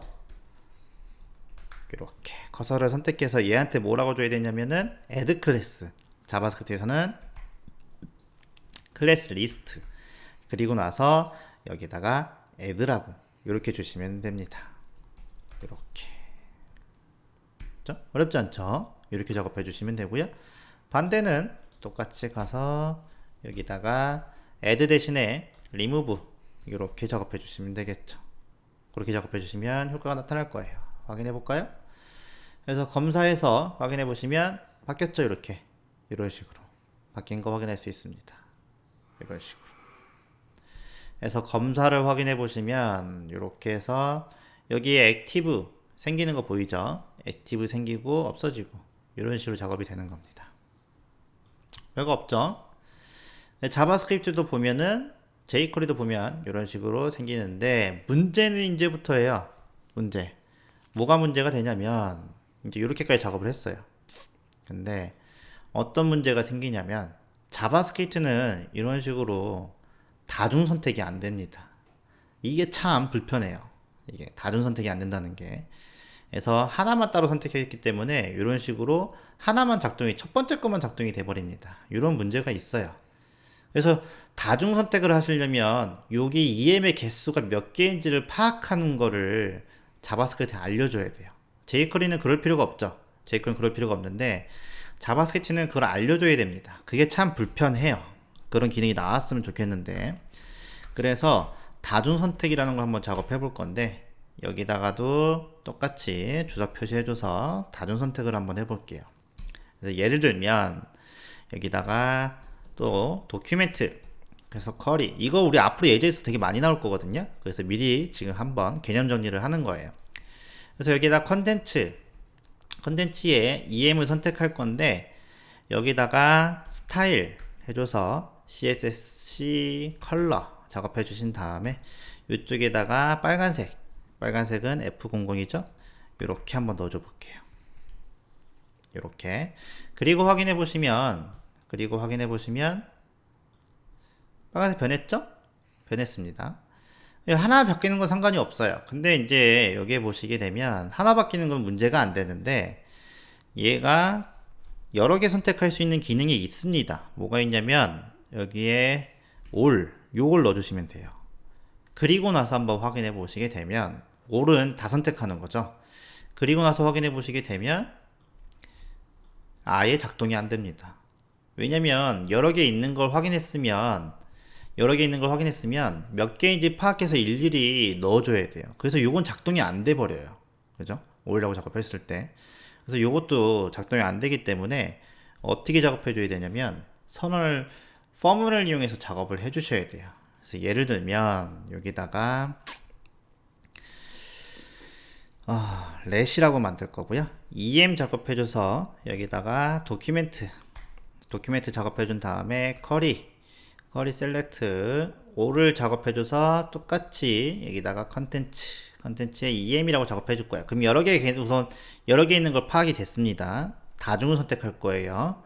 이렇게 커서를 선택해서 얘한테 뭐라고 줘야 되냐면은 add 클래스, 자바스크립트에서는 클래스 리스트, 그리고 나서 여기다가 add라고 이렇게 주시면 됩니다. 이렇게 어렵지 않죠? 이렇게 작업해 주시면 되고요. 반대는 똑같이 가서 여기다가 add 대신에 remove 이렇게 작업해 주시면 되겠죠. 그렇게 작업해 주시면 효과가 나타날 거예요. 확인해 볼까요? 그래서 검사해서 확인해 보시면 바뀌었죠? 이렇게 이런 식으로 바뀐 거 확인할 수 있습니다. 이런 식으로 그래서 검사를 확인해 보시면 이렇게 해서 여기에 액티브 생기는 거 보이죠? 액티브 생기고 없어지고 이런 식으로 작업이 되는 겁니다. 별거 없죠? 자바스크립트도 보면은 jQuery도 보면 이런 식으로 생기는데, 문제는 이제부터예요. 문제. 뭐가 문제가 되냐면 이제 이렇게까지 작업을 했어요. 근데 어떤 문제가 생기냐면 자바스크립트는 이런 식으로 다중 선택이 안 됩니다. 이게 참 불편해요. 이게 다중 선택이 안 된다는 게. 그래서 하나만 따로 선택했기 때문에 이런 식으로 하나만 작동이, 첫 번째 것만 작동이 돼 버립니다. 이런 문제가 있어요. 그래서 다중 선택을 하시려면 여기 EM의 개수가 몇 개인지를 파악하는 거를 자바스크립트에 알려줘야 돼요. jQuery는 그럴 필요가 없죠. jQuery는 그럴 필요가 없는데 자바스크립트는 그걸 알려줘야 됩니다. 그게 참 불편해요. 그런 기능이 나왔으면 좋겠는데. 그래서 다중 선택이라는 걸 한번 작업해 볼 건데, 여기다가도 똑같이 주석 표시해줘서 다중 선택을 한번 해볼게요. 그래서 예를 들면 여기다가 또 도큐멘트, 그래서 쿼리, 이거 우리 앞으로 예제에서 되게 많이 나올 거거든요. 그래서 미리 지금 한번 개념 정리를 하는 거예요. 그래서 여기다 컨텐츠에 EM을 선택할 건데, 여기다가 스타일 해줘서 CSS 컬러 작업해 주신 다음에 이쪽에다가 빨간색은 F00이죠. 이렇게 한번 넣어줘 볼게요. 이렇게. 그리고 확인해 보시면 빨간색 변했죠? 변했습니다. 하나 바뀌는 건 상관이 없어요. 근데 이제 여기에 보시게 되면 하나 바뀌는 건 문제가 안 되는데, 얘가 여러 개 선택할 수 있는 기능이 있습니다. 뭐가 있냐면 여기에 요걸 넣어주시면 돼요. 그리고 나서 한번 확인해 보시게 되면 all은 다 선택하는 거죠. 그리고 나서 확인해 보시게 되면 아예 작동이 안 됩니다. 왜냐면 여러 개 있는 걸 확인했으면 몇 개인지 파악해서 일일이 넣어줘야 돼요. 그래서 요건 작동이 안 돼 버려요. 그죠? all이라고 작업했을 때. 그래서 요것도 작동이 안 되기 때문에 어떻게 작업해 줘야 되냐면 포문을 이용해서 작업을 해 주셔야 돼요. 그래서 예를 들면 여기다가 렛이라고 만들 거고요. EM 작업해 줘서 여기다가 도큐멘트 작업해 준 다음에 쿼리 셀렉트 all을 작업해 줘서 똑같이 여기다가 컨텐츠에 EM이라고 작업해 줄 거예요. 그럼 우선 여러 개 있는 걸 파악이 됐습니다. 다중을 선택할 거예요.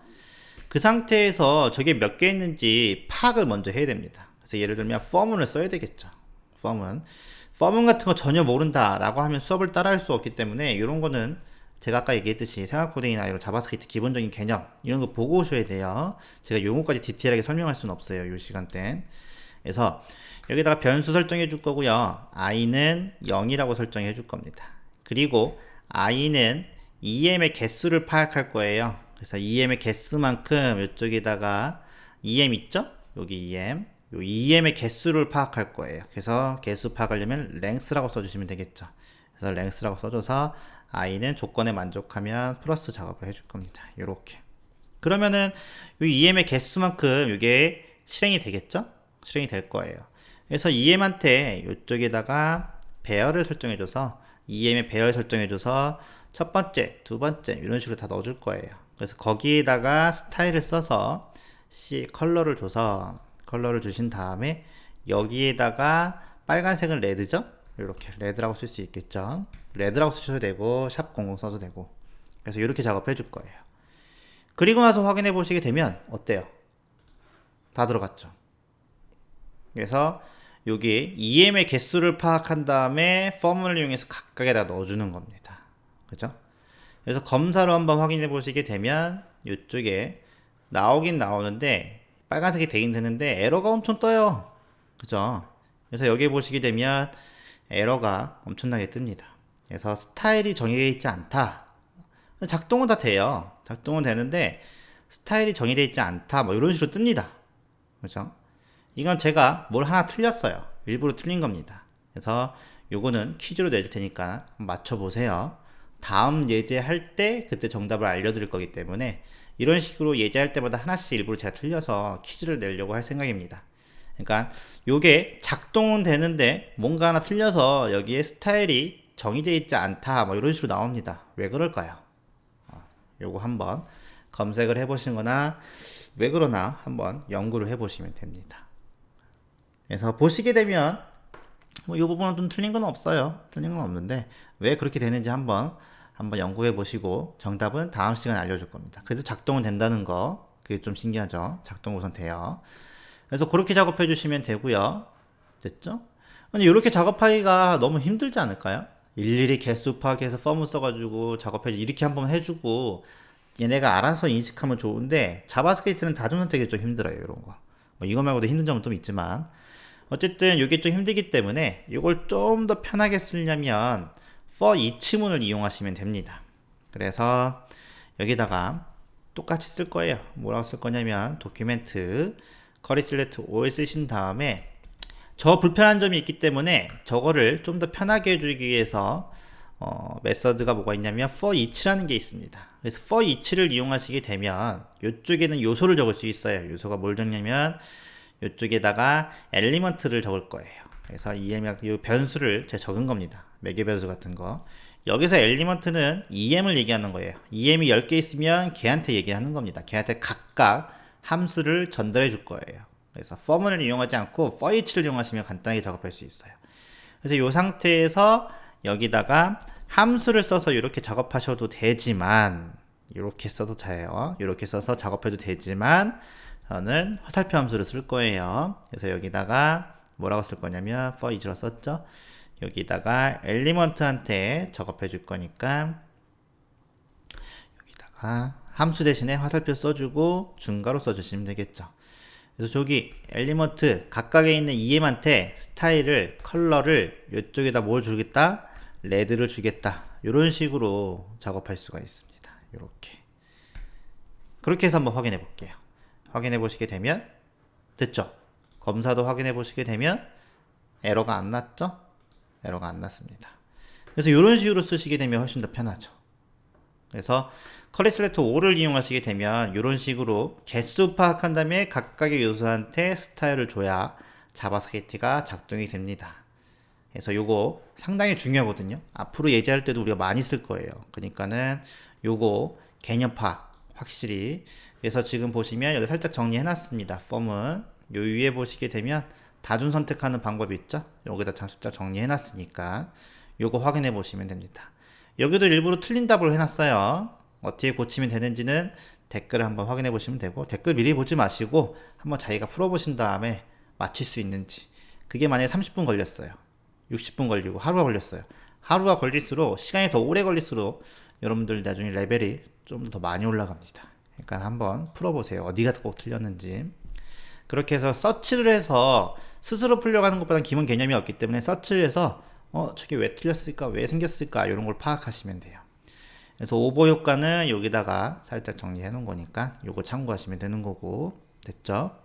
그 상태에서 저게 몇 개 있는지 파악을 먼저 해야 됩니다. 그래서 예를 들면 펌을 써야 되겠죠. 펌 같은 거 전혀 모른다 라고 하면 수업을 따라 할 수 없기 때문에 이런 거는 제가 아까 얘기했듯이 생활코딩이나 이런 자바스크립트 기본적인 개념 이런 거 보고 오셔야 돼요. 제가 용어까지 디테일하게 설명할 수는 없어요, 이 시간대는. 그래서 여기다가 변수 설정해 줄 거고요. i는 0이라고 설정해 줄 겁니다. 그리고 i는 EM의 개수를 파악할 거예요. 그래서 EM의 개수만큼 이쪽에다가 EM 있죠? 여기 EM. 요 EM의 개수를 파악할 거예요. 그래서 개수 파악하려면 length라고 써주시면 되겠죠. 그래서 length라고 써줘서 i는 조건에 만족하면 플러스 작업을 해줄 겁니다. 요렇게. 그러면은 이 EM의 개수만큼 이게 실행이 되겠죠? 실행이 될 거예요. 그래서 EM한테 이쪽에다가 배열을 설정해줘서 EM의 배열 설정해줘서 첫 번째, 두 번째 이런 식으로 다 넣어줄 거예요. 그래서 거기에다가 스타일을 써서 컬러를 주신 다음에 여기에다가 빨간색은 레드죠? 이렇게 레드라고 쓸 수 있겠죠. 레드라고 쓰셔도 되고 샵00 써도 되고. 그래서 이렇게 작업해 줄 거예요. 그리고 나서 확인해 보시게 되면 어때요? 다 들어갔죠. 그래서 여기 EM의 개수를 파악한 다음에 포뮬을 이용해서 각각에다 넣어주는 겁니다. 그죠? 그래서 검사로 한번 확인해 보시게 되면 이쪽에 나오긴 나오는데 빨간색이 되긴 되는데 에러가 엄청 떠요. 그죠? 그래서 여기 보시게 되면 에러가 엄청나게 뜹니다. 그래서 스타일이 정해져 있지 않다. 작동은 다 돼요. 작동은 되는데 스타일이 정해져 있지 않다. 뭐 이런 식으로 뜹니다. 그죠? 이건 제가 뭘 하나 틀렸어요. 일부러 틀린 겁니다. 그래서 요거는 퀴즈로 내줄 테니까 맞춰보세요. 다음 예제할 때 그때 정답을 알려드릴 거기 때문에 이런 식으로 예제할 때마다 하나씩 일부러 제가 틀려서 퀴즈를 내려고 할 생각입니다. 그러니까 요게 작동은 되는데 뭔가 하나 틀려서 여기에 스타일이 정의되어 있지 않다 뭐 이런 식으로 나옵니다. 왜 그럴까요? 요거 한번 검색을 해보시거나 왜 그러나 한번 연구를 해보시면 됩니다. 그래서 보시게 되면 뭐 이 부분은 좀 틀린 건 없어요. 틀린 건 없는데 왜 그렇게 되는지 한번 연구해 보시고 정답은 다음 시간에 알려줄 겁니다. 그래도 작동은 된다는 거 그게 좀 신기하죠. 작동 우선 돼요. 그래서 그렇게 작업해 주시면 되고요. 됐죠? 근데 이렇게 작업하기가 너무 힘들지 않을까요? 일일이 개수 파악해서 펌을 써가지고 작업해 이렇게 한번 해주고 얘네가 알아서 인식하면 좋은데 자바스크립트는 다중 선택이 좀 힘들어요. 이런 거. 뭐 이거 말고도 힘든 점은 좀 있지만 어쨌든 이게 좀 힘들기 때문에 이걸 좀 더 편하게 쓰려면 for each문을 이용하시면 됩니다. 그래서 여기다가 똑같이 쓸 거예요. 뭐라고 쓸 거냐면 도큐멘트 커리 셀렉트 all 쓰신 다음에 저 불편한 점이 있기 때문에 저거를 좀 더 편하게 해주기 위해서 메서드가 뭐가 있냐면 for each라는 게 있습니다. 그래서 for each를 이용하시게 되면 이쪽에는 요소를 적을 수 있어요. 요소가 뭘 적냐면 이쪽에다가 엘리먼트를 적을 거예요. 그래서 이 변수를 제가 적은 겁니다. 매개 변수 같은 거. 여기서 엘리먼트는 EM을 얘기하는 거예요. EM이 10개 있으면 걔한테 얘기하는 겁니다. 걔한테 각각 함수를 전달해 줄 거예요. 그래서 for문을 이용하지 않고 for each를 이용하시면 간단하게 작업할 수 있어요. 그래서 이 상태에서 여기다가 함수를 써서 이렇게 작업하셔도 되지만 이렇게 써도 돼요. 이렇게 써서 작업해도 되지만 저는 화살표 함수를 쓸 거예요. 그래서 여기다가 뭐라고 쓸 거냐면 for each로 썼죠. 여기다가 엘리먼트한테 작업해 줄 거니까 여기다가 함수 대신에 화살표 써주고 중괄호 써주시면 되겠죠. 그래서 저기 엘리먼트 각각에 있는 EM한테 스타일을 컬러를 이쪽에다 뭘 주겠다 레드를 주겠다 이런 식으로 작업할 수가 있습니다. 이렇게 그렇게 해서 한번 확인해 볼게요. 확인해 보시게 되면 됐죠. 검사도 확인해 보시게 되면 에러가 안 났죠. 에러가 안 났습니다. 그래서 이런 식으로 쓰시게 되면 훨씬 더 편하죠. 그래서 커리 셀렉트 5를 이용하시게 되면 이런 식으로 개수 파악한 다음에 각각의 요소한테 스타일을 줘야 자바스크립트가 작동이 됩니다. 그래서 요거 상당히 중요하거든요. 앞으로 예제할 때도 우리가 많이 쓸 거예요. 그러니까는 요거 개념 파악 확실히. 그래서 지금 보시면 여기 살짝 정리해 놨습니다. 펌은 요 위에 보시게 되면 다중 선택하는 방법이 있죠. 여기다 살짝 정리해 놨으니까 요거 확인해 보시면 됩니다. 여기도 일부러 틀린 답을 해놨어요. 어떻게 고치면 되는지는 댓글을 한번 확인해 보시면 되고 댓글 미리 보지 마시고 한번 자기가 풀어보신 다음에 맞출 수 있는지. 그게 만약에 30분 걸렸어요. 60분 걸리고 하루가 걸렸어요. 하루가 걸릴수록 시간이 더 오래 걸릴수록 여러분들 나중에 레벨이 좀 더 많이 올라갑니다. 그러니까 한번 풀어보세요. 어디가 꼭 틀렸는지. 그렇게 해서 서치를 해서 스스로 풀려고 하는 것보다는 기본 개념이 없기 때문에 서치를 해서 저게 왜 틀렸을까 왜 생겼을까 이런 걸 파악하시면 돼요. 그래서 오버 효과는 여기다가 살짝 정리해 놓은 거니까 요거 참고하시면 되는 거고 됐죠.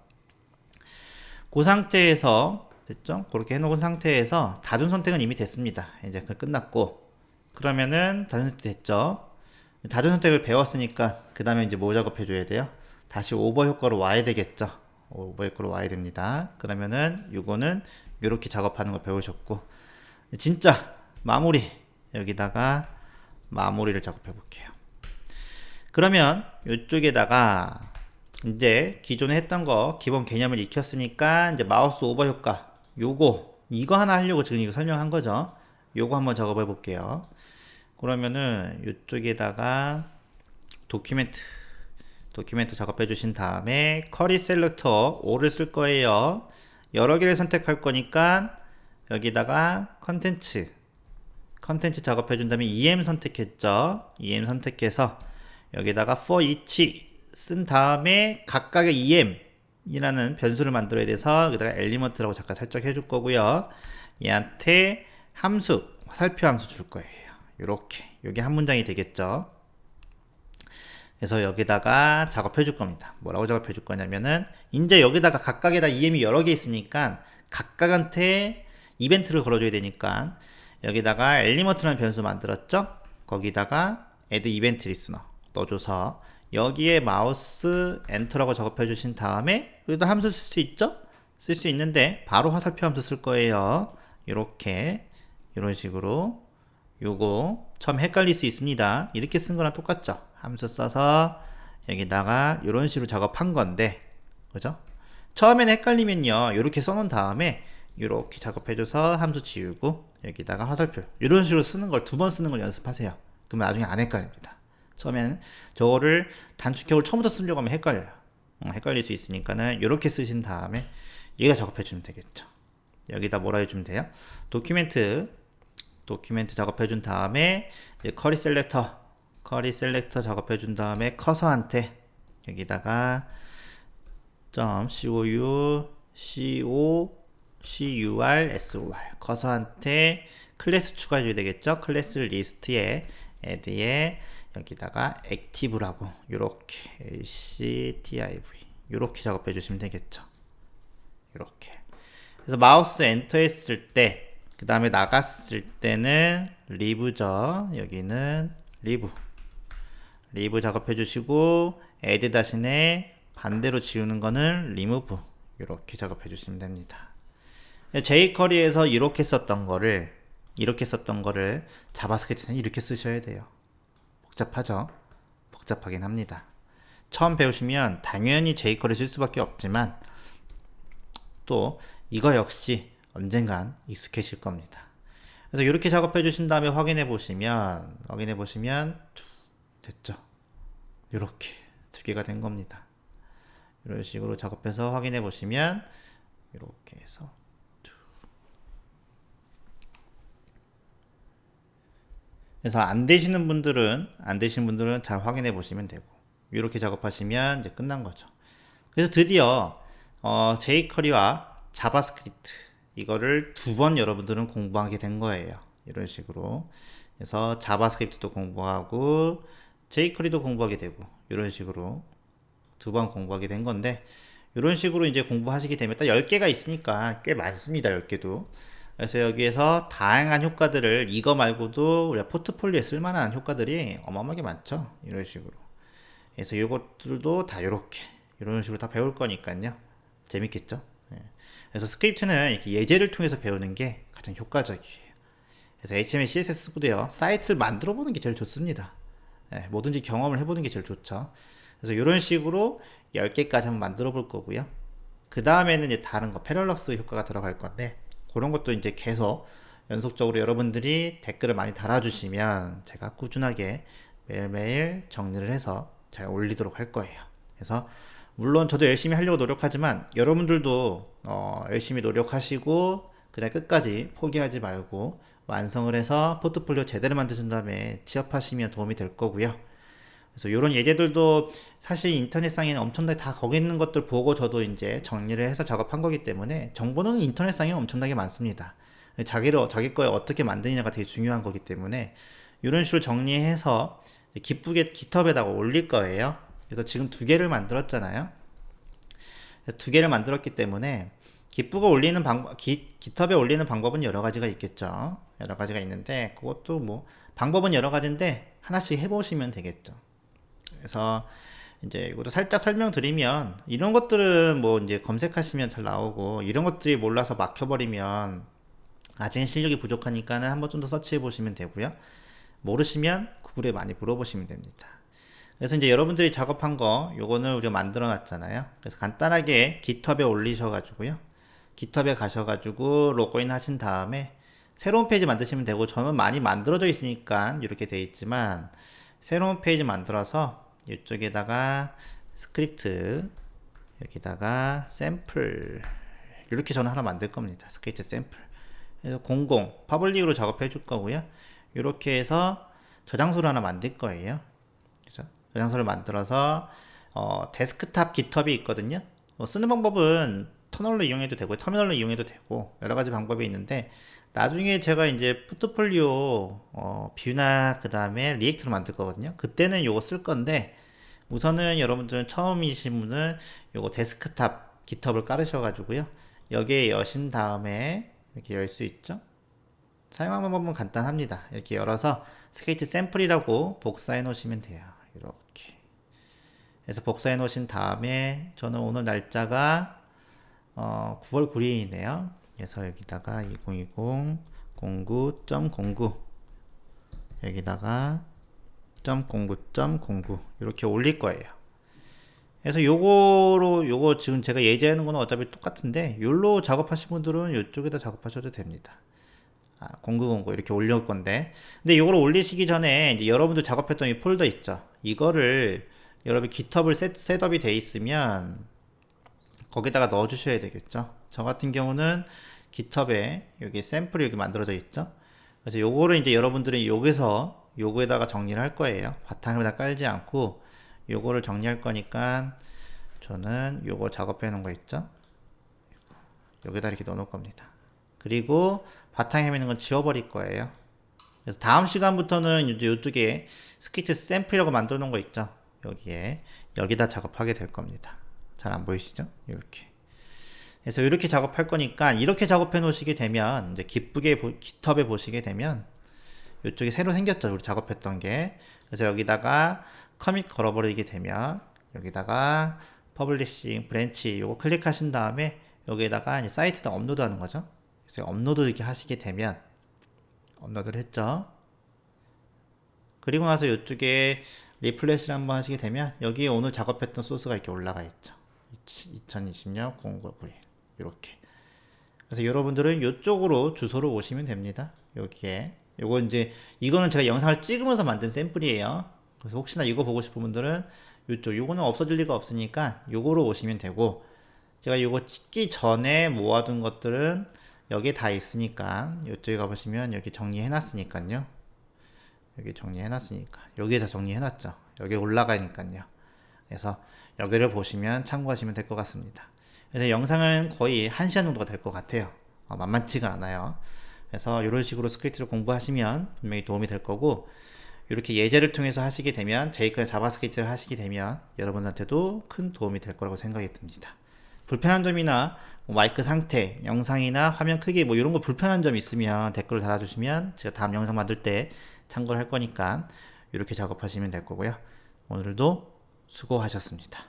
그 상태에서 됐죠. 그렇게 해놓은 상태에서 다중 선택은 이미 됐습니다. 이제 끝났고 그러면은 다중 선택 됐죠. 다중 선택을 배웠으니까 그 다음에 이제 뭐 작업해 줘야 돼요. 다시 오버 효과로 와야 되겠죠. 오버 효과로 와야 됩니다. 그러면은 요거는 요렇게 작업하는 거 배우셨고 진짜 마무리 여기다가 마무리를 작업해 볼게요. 그러면 이쪽에다가 이제 기존에 했던 거 기본 개념을 익혔으니까 이제 마우스 오버 효과 이거 하나 하려고 지금 이거 설명한 거죠. 요거 한번 작업해 볼게요. 그러면은 이쪽에다가 도큐멘트 작업해 주신 다음에 커리 셀렉터 5를 쓸 거예요. 여러 개를 선택할 거니까 여기다가 컨텐츠 작업해 준 다음에 EM 선택했죠. EM 선택해서 여기다가 for each 쓴 다음에 각각의 EM 이라는 변수를 만들어야 돼서 여기다가 엘리먼트라고 잠깐 살짝 해줄 거고요. 얘한테 함수, 화살표 함수 줄 거예요. 요렇게. 요게 한 문장이 되겠죠. 그래서 여기다가 작업해 줄 겁니다. 뭐라고 작업해 줄 거냐면은 이제 여기다가 각각에다 EM이 여러 개 있으니까 각각한테 이벤트를 걸어줘야 되니까 여기다가 엘리먼트라는 변수 만들었죠. 거기다가 add event listener 넣어줘서 여기에 마우스 엔터라고 작업해 주신 다음에 여기다 함수 쓸 수 있죠? 쓸 수 있는데 바로 화살표 함수 쓸 거예요. 이렇게 이런 식으로 요거 처음 헷갈릴 수 있습니다. 이렇게 쓴 거랑 똑같죠? 함수 써서 여기다가 이런 식으로 작업한 건데 그죠? 처음에는 헷갈리면요 이렇게 써놓은 다음에 이렇게 작업해줘서 함수 지우고 여기다가 화살표 이런 식으로 쓰는 걸 2번 쓰는 걸 연습하세요. 그러면 나중에 안 헷갈립니다. 처음에는 저거를 단축키를 처음부터 쓰려고 하면 헷갈려요. 헷갈릴 수 있으니까는 이렇게 쓰신 다음에 여기다 작업해주면 되겠죠. 여기다 뭐라 해주면 돼요? 도큐멘트 작업해준 다음에 이제 커리 셀렉터 작업해준 다음에 커서한테 여기다가 .cur 커서한테 클래스 추가해줘야 되겠죠. 클래스 리스트에 add에 여기다가 active라고 요렇게 activ 요렇게 작업해 주시면 되겠죠. 요렇게. 그래서 마우스 엔터 했을 때 그 다음에 나갔을 때는 leave죠. 여기는 leave 작업해 주시고 add 대신에 반대로 지우는 거는 remove 요렇게 작업해 주시면 됩니다. jQuery에서 이렇게 썼던 거를 자바스크립트는 이렇게 쓰셔야 돼요. 복잡하죠? 복잡하긴 합니다. 처음 배우시면 당연히 jQuery 쓸 수밖에 없지만 또 이거 역시 언젠간 익숙해질 겁니다. 그래서 이렇게 작업해 주신 다음에 확인해 보시면 됐죠? 이렇게 2개가 된 겁니다. 이런 식으로 작업해서 확인해 보시면 이렇게 해서 그래서 안 되시는 분들은 잘 확인해 보시면 되고 이렇게 작업하시면 이제 끝난 거죠. 그래서 드디어 jQuery와 자바스크립트 이거를 2번 여러분들은 공부하게 된 거예요. 이런 식으로. 그래서 자바스크립트도 공부하고 jQuery도 공부하게 되고 이런 식으로 2번 공부하게 된 건데 이런 식으로 이제 공부하시게 되면 딱 10개가 있으니까 꽤 많습니다. 10개도. 그래서 여기에서 다양한 효과들을 이거 말고도 우리가 포트폴리오에 쓸만한 효과들이 어마어마하게 많죠. 이런 식으로. 그래서 이것들도 다 이런 식으로 다 배울 거니까요. 재밌겠죠? 네. 그래서 스크립트는 이렇게 예제를 통해서 배우는 게 가장 효과적이에요. 그래서 HTML, CSS 쓰고도요. 사이트를 만들어 보는 게 제일 좋습니다. 네, 뭐든지 경험을 해보는 게 제일 좋죠. 그래서 이런 식으로 10개까지 한번 만들어 볼 거고요. 그 다음에는 이제 다른 거, 패럴럭스 효과가 들어갈 건데 그런 것도 이제 계속 연속적으로 여러분들이 댓글을 많이 달아주시면 제가 꾸준하게 매일매일 정리를 해서 잘 올리도록 할 거예요. 그래서 물론 저도 열심히 하려고 노력하지만 여러분들도 열심히 노력하시고 그냥 끝까지 포기하지 말고 완성을 해서 포트폴리오 제대로 만드신 다음에 취업하시면 도움이 될 거고요. 그래서 이런 예제들도 사실 인터넷상에는 엄청나게 다 거기 있는 것들 보고 저도 이제 정리를 해서 작업한 거기 때문에 정보는 인터넷상에 엄청나게 많습니다. 자기 거에 어떻게 만드느냐가 되게 중요한 거기 때문에 이런 식으로 정리해서 기쁘게 깃허브에다가 올릴 거예요. 그래서 지금 2개를 만들었잖아요. 2개를 만들었기 때문에 기쁘게 올리는 방법, 깃허브에 올리는 방법은 여러 가지가 있겠죠. 여러 가지가 있는데 그것도 뭐 방법은 여러 가지인데 하나씩 해보시면 되겠죠. 그래서 이제 이것도 살짝 설명드리면 이런 것들은 뭐 이제 검색하시면 잘 나오고 이런 것들이 몰라서 막혀버리면 아직은 실력이 부족하니까는 한번 좀 더 서치해 보시면 되고요. 모르시면 구글에 많이 물어보시면 됩니다. 그래서 이제 여러분들이 작업한 거 요거는 우리가 만들어 놨잖아요. 그래서 간단하게 깃허브에 올리셔가지고요. 깃허브에 가셔가지고 로그인 하신 다음에 새로운 페이지 만드시면 되고 저는 많이 만들어져 있으니까 이렇게 돼 있지만 새로운 페이지 만들어서 이쪽에다가 스크립트 여기다가 샘플 이렇게 저는 하나 만들 겁니다. 스케치 샘플. 그래서 00 퍼블릭으로 작업해 줄 거고요. 이렇게 해서 저장소를 하나 만들 거예요. 그죠? 저장소를 만들어서 데스크탑 깃허브이 있거든요. 쓰는 방법은 터널로 이용해도 되고 터미널로 이용해도 되고 여러 가지 방법이 있는데, 나중에 제가 이제 포트폴리오 뷰나 그 다음에 리액트로 만들 거거든요. 그때는 요거 쓸 건데, 우선은 여러분들은 처음이신 분은 요거 데스크탑 깃허브를 깔으셔가지고요, 여기에 여신 다음에 이렇게 열 수 있죠. 사용하는 방법은 간단합니다. 이렇게 열어서 스케치 샘플이라고 복사해 놓으시면 돼요. 이렇게 해서 복사해 놓으신 다음에, 저는 오늘 날짜가 9월 9일이네요. 그래서 여기다가 2020 09.09 여기다가 .09.09 이렇게 올릴 거예요. 그래서 요거 지금 제가 예제하는 거는 어차피 똑같은데, 요로 작업하신 분들은 이쪽에다 작업하셔도 됩니다. 0909 이렇게 올릴 건데, 근데 요거를 올리시기 전에 이제 여러분들 작업했던 이 폴더 있죠. 이거를 여러분 깃허브 셋업이 돼 있으면 거기다가 넣어 주셔야 되겠죠. 저 같은 경우는 깃허브에 여기 샘플이 여기 만들어져 있죠. 그래서 요거를 이제 여러분들이 여기서 요거에다가 정리를 할 거예요. 바탕에다 깔지 않고 요거를 정리할 거니까, 저는 요거 작업해 놓은 거 있죠. 여기다 이렇게 넣어 놓을 겁니다. 그리고 바탕에 있는 건 지워버릴 거예요. 그래서 다음 시간부터는 이제 이쪽에 스케치 샘플이라고 만들어 놓은 거 있죠. 여기다 작업하게 될 겁니다. 잘 안 보이시죠? 이렇게. 그래서 이렇게 작업할 거니까, 이렇게 작업해 놓으시게 되면 이제 기쁘게 깃허브에 보시게 되면 이쪽에 새로 생겼죠. 우리 작업했던 게. 그래서 여기다가 커밋 걸어버리게 되면, 여기다가 퍼블리싱 브랜치 요거 클릭하신 다음에 여기에다가 이제 사이트에다 업로드 하는 거죠. 그래서 업로드 이렇게 하시게 되면, 업로드를 했죠. 그리고 나서 이쪽에 리플레시를 한번 하시게 되면, 여기에 오늘 작업했던 소스가 이렇게 올라가 있죠. 2020년 09일 이렇게. 그래서 여러분들은 이쪽으로 주소로 오시면 됩니다. 여기에 요거 이거는 제가 영상을 찍으면서 만든 샘플이에요. 그래서 혹시나 이거 보고 싶은 분들은 요거는 없어질 리가 없으니까 요거로 오시면 되고, 제가 요거 찍기 전에 모아둔 것들은 여기에 다 있으니까 이쪽에 가보시면 여기 정리해 놨으니까요. 여기 정리해 놨으니까 여기에다 정리해 놨죠. 여기 올라가니까요. 그래서 여기를 보시면 참고하시면 될 것 같습니다. 그래서 영상은 거의 1시간 정도가 될 것 같아요. 만만치가 않아요. 그래서 이런 식으로 스크립트를 공부하시면 분명히 도움이 될 거고, 이렇게 예제를 통해서 하시게 되면, jQuery 자바스크립트를 하시게 되면 여러분한테도 큰 도움이 될 거라고 생각이 듭니다. 불편한 점이나 마이크 상태, 영상이나 화면 크기 이런 거 불편한 점 있으면 댓글을 달아주시면 제가 다음 영상 만들 때 참고를 할 거니까 이렇게 작업하시면 될 거고요. 오늘도 수고하셨습니다.